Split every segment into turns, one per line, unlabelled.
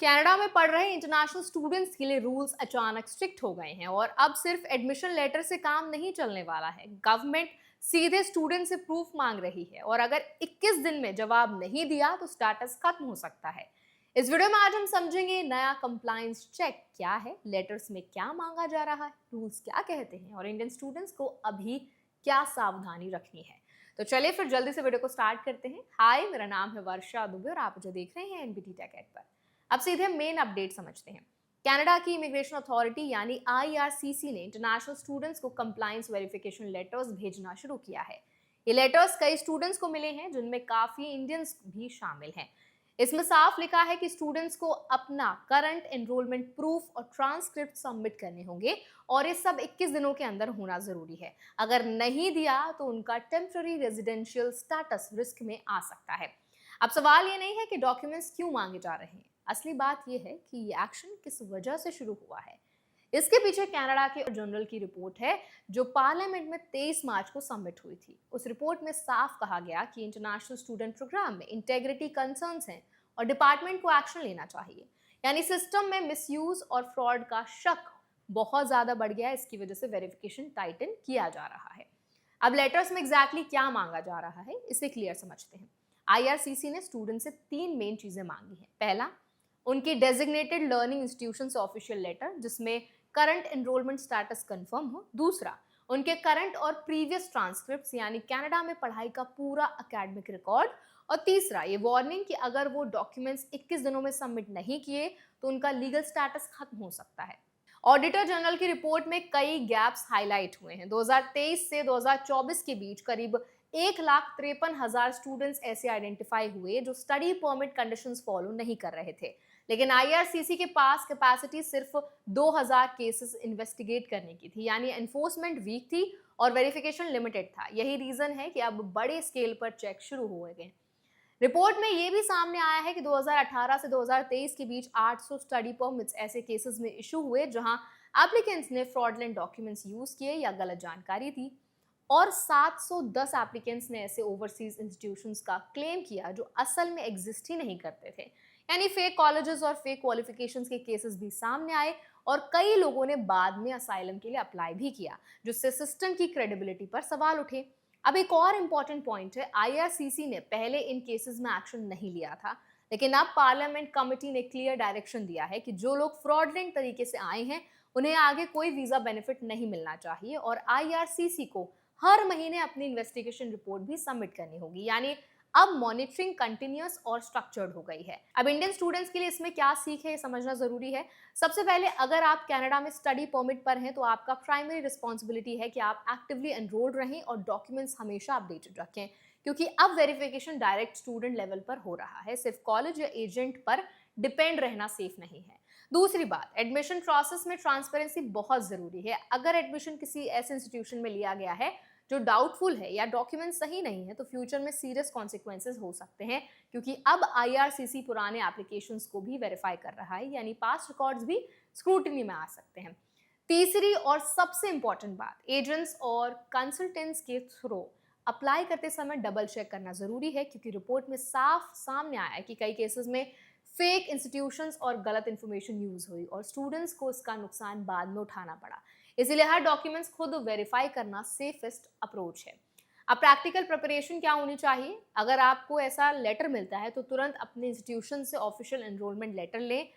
Canada में पढ़ रहे इंटरनेशनल स्टूडेंट्स के लिए रूल्स अचानक स्ट्रिक्ट हो गए हैं और अब सिर्फ एडमिशन लेटर से काम नहीं चलने वाला है। गवर्नमेंट सीधे स्टूडेंट से प्रूफ मांग रही है और अगर 21 दिन में जवाब नहीं दिया तो स्टेटस खत्म हो सकता है। इस वीडियो में आज हम समझेंगे नया कंप्लायंस चेक क्या है, लेटर्स में क्या मांगा जा रहा है, रूल्स क्या कहते हैं और इंडियन स्टूडेंट्स को अभी क्या सावधानी रखनी है। तो चलिए फिर जल्दी से वीडियो को स्टार्ट करते हैं। हाय, मेरा नाम है वर्षा दुबे और आप मुझे देख रहे हैं एनबीटी टेक एड पर। अब सीधे मेन अपडेट समझते हैं। कनाडा की इमिग्रेशन अथॉरिटी यानी आईआरसीसी ने इंटरनेशनल स्टूडेंट्स को कंप्लायंस वेरिफिकेशन लेटर्स भेजना शुरू किया है। ये लेटर्स कई स्टूडेंट्स को मिले हैं जिनमें काफी इंडियंस भी शामिल हैं। इसमें साफ लिखा है कि स्टूडेंट्स को अपना करंट एनरोलमेंट प्रूफ और ट्रांसक्रिप्ट सबमिट करने होंगे और ये सब 21 दिनों के अंदर होना जरूरी है। अगर नहीं दिया तो उनका टेम्पररी रेजिडेंशियल स्टेटस रिस्क में आ सकता है। अब सवाल ये नहीं है कि डॉक्यूमेंट्स क्यों मांगे जा रहे हैं, असली बात यह है कि ये एक्शन किस वजह से शुरू हुआ है। इसके पीछे कनाडा के जनरल की रिपोर्ट है जो पार्लियामेंट में 23 मार्च को सबमिट हुई थी। उस रिपोर्ट में साफ कहा गया कि इंटरनेशनल स्टूडेंट प्रोग्राम में इंटेग्रिटी कंसर्न्स हैं और डिपार्टमेंट को एक्शन लेना चाहिए। यानी सिस्टम में मिसयूज और फ्रॉड का शक बहुत ज्यादा बढ़ गया है। इसकी वजह से वेरिफिकेशन टाइटन किया जा रहा है। अब लेटर्स में एग्जैक्टली क्या मांगा जा रहा है इसे क्लियर समझते हैं। आईआरसीसी ने स्टूडेंट से 3 मेन चीजें मांगी हैं। पहला, उनकी डेजिग्नेटेड लर्निंग इंस्टीट्यूशन से ऑफिशियल लेटर जिसमें करंट एनरोलमेंट स्टेटस कंफर्म हो। दूसरा, उनके करंट और प्रीवियस ट्रांसक्रिप्ट्स यानी कनाडा में पढ़ाई का पूरा एकेडमिक रिकॉर्ड। और तीसरा, ये वार्निंग कि अगर वो डॉक्यूमेंट्स 21 दिनों में सबमिट नहीं किए तो उनका लीगल स्टेटस खत्म हो सकता है। ऑडिटर जनरल की रिपोर्ट में कई गैप्स हाईलाइट हुए हैं। 2023 से 2024 के बीच करीब 1,53,000 स्टूडेंट्स ऐसे आइडेंटिफाई हुए जो स्टडी परमिट कंडीशंस फॉलो नहीं कर रहे थे। लेकिन आईआरसीसी के पास कैपेसिटी सिर्फ 2,000 केसेस इन्वेस्टिगेट करने की थी, यानी एनफोर्समेंट वीक थी और वेरिफिकेशन लिमिटेड था। यही रीजन है कि अब बड़े स्केल पर चेक शुरू हुए गए। रिपोर्ट में यह भी सामने आया है कि 2018 से 2023 के बीच 800 स्टडी परमिट्स ऐसे केसेस में इशू हुए जहां एप्लीकेंट्स ने फ्रॉडलेंट डॉक्यूमेंट्स यूज किए या गलत जानकारी दी और 710 एप्लीकेंट्स ने ऐसे ओवरसीज इंस्टीट्यूशंस का क्लेम किया जो असल में एग्जिस्ट ही नहीं करते थे। यानी फेक कॉलेजेस और फेक क्वालिफिकेशंस के केसेस भी सामने आए और कई लोगों ने बाद में असाइलम के लिए अप्लाई भी किया, जिससे सिस्टम की क्रेडिबिलिटी पर सवाल उठे। अब एक और इम्पॉर्टेंट पॉइंट है, आईआरसीसी ने पहले इन केसेस में एक्शन नहीं लिया था, लेकिन अब पार्लियामेंट कमेटी ने क्लियर डायरेक्शन दिया है कि जो लोग फ्रॉडलेंट तरीके से आए हैं उन्हें आगे कोई वीजा बेनिफिट नहीं मिलना चाहिए और आईआरसीसी को हर महीने अपनी इन्वेस्टिगेशन रिपोर्ट भी सबमिट करनी होगी। यानी अब मॉनिटरिंग कंटिन्यूअस और स्ट्रक्चर्ड हो गई है। अब इंडियन स्टूडेंट्स के लिए इसमें क्या सीख है ये समझना जरूरी है। सबसे पहले, अगर आप कनाडा में स्टडी परमिट पर हैं तो आपका प्राइमरी रिस्पॉन्सिबिलिटी है कि आप एक्टिवली एनरोल्ड रहें और डॉक्यूमेंट्स हमेशा अपडेटेड रखें, क्योंकि अब वेरिफिकेशन डायरेक्ट स्टूडेंट लेवल पर हो रहा है। सिर्फ कॉलेज या एजेंट पर डिपेंड रहना सेफ नहीं है। दूसरी बात, एडमिशन प्रोसेस में ट्रांसपेरेंसी बहुत जरूरी है। अगर एडमिशन किसी ऐसे इंस्टीट्यूशन में लिया गया है जो डाउटफुल है या डॉक्यूमेंट सही नहीं है तो फ्यूचर में सीरियस कॉन्सिक्वेंसेस हो सकते हैं, क्योंकि अब आईआरसीसी पुराने एप्लीकेशंस को भी वेरीफाई कर रहा है, यानी पास्ट रिकॉर्ड्स भी स्क्रूटिनी में आ सकते हैं। तीसरी और सबसे इंपॉर्टेंट बात, एजेंट्स और कंसल्टेंट्स के थ्रू अप्लाई करते समय डबल चेक करना जरूरी है, क्योंकि रिपोर्ट में साफ सामने आया है कि कई केसेस में फेक इंस्टीट्यूशंस और गलत इंफॉर्मेशन यूज हुई और स्टूडेंट्स को इसका नुकसान बाद में उठाना पड़ा। इसीलिए हर डॉक्यूमेंट्स खुद वेरीफाई करना सेफेस्ट अप्रोच है। अब प्रैक्टिकल प्रिपरेशन क्या होनी चाहिए? अगर आपको ऐसा लेटर मिलता है तो तुरंत अपने इंस्टीट्यूशन से ऑफिशियल एनरोलमेंट लेटर लें,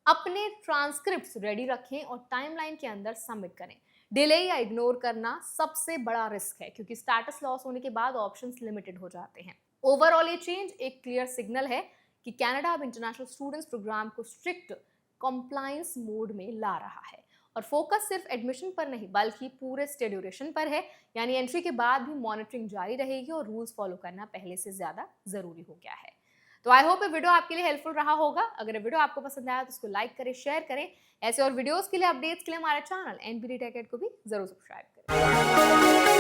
अपने ट्रांसक्रिप्ट्स रेडी रखें और टाइमलाइन के अंदर सबमिट करें। डिले या इग्नोर करना सबसे बड़ा रिस्क है, क्योंकि स्टेटस लॉस होने के बाद ऑप्शंस लिमिटेड हो जाते हैं। ओवरऑल ये चेंज एक क्लियर सिग्नल है कि कनाडा अब इंटरनेशनल स्टूडेंट्स प्रोग्राम को स्ट्रिक्ट कंप्लायंस मोड में ला रहा है और फोकस सिर्फ एडमिशन पर नहीं बल्कि पूरे स्टे ड्यूरेशन पर है। यानी एंट्री के बाद भी मॉनिटरिंग जारी रहेगी और रूल्स फॉलो करना पहले से ज्यादा जरूरी हो गया है। तो आई होप ये वीडियो आपके लिए हेल्पफुल रहा होगा। अगर वीडियो आपको पसंद आया तो उसको लाइक करें, शेयर करें। ऐसे और वीडियोस के लिए, अपडेट्स के लिए हमारे चैनल एनबीटी टेक एड को भी जरूर सब्सक्राइब करें।